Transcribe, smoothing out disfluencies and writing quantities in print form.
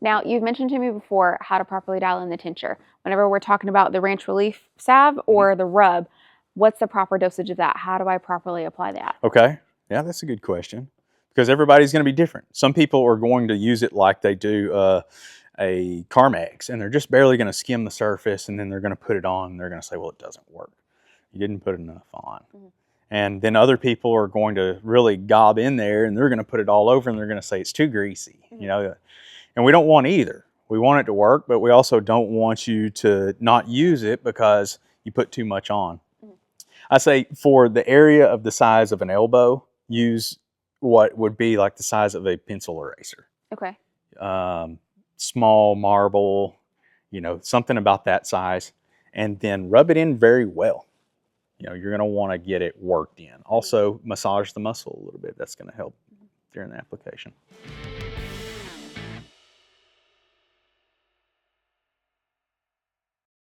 Now, you've mentioned to me before how to properly dial in the tincture. Whenever we're talking about the Ranch Relief Salve or the rub, what's the proper dosage of that? How do I properly apply that? Okay, yeah, that's a good question because everybody's going to be different. Some people are going to use it like they do a Carmex, and they're just barely going to skim the surface, and then they're going to put it on, and they're going to say, well, it doesn't work. You didn't put enough on. And then other people are going to really gob in there, and they're going to put it all over, and they're going to say it's too greasy, you know. And we don't want either. We want it to work, but we also don't want you to not use it because you put too much on. I say for the area of the size of an elbow, use what would be like the size of a pencil eraser. Okay. Small marble, you know, something about that size, and then rub it in very well. You know, you're going to want to get it worked in. Also, massage the muscle a little bit. That's going to help during the application.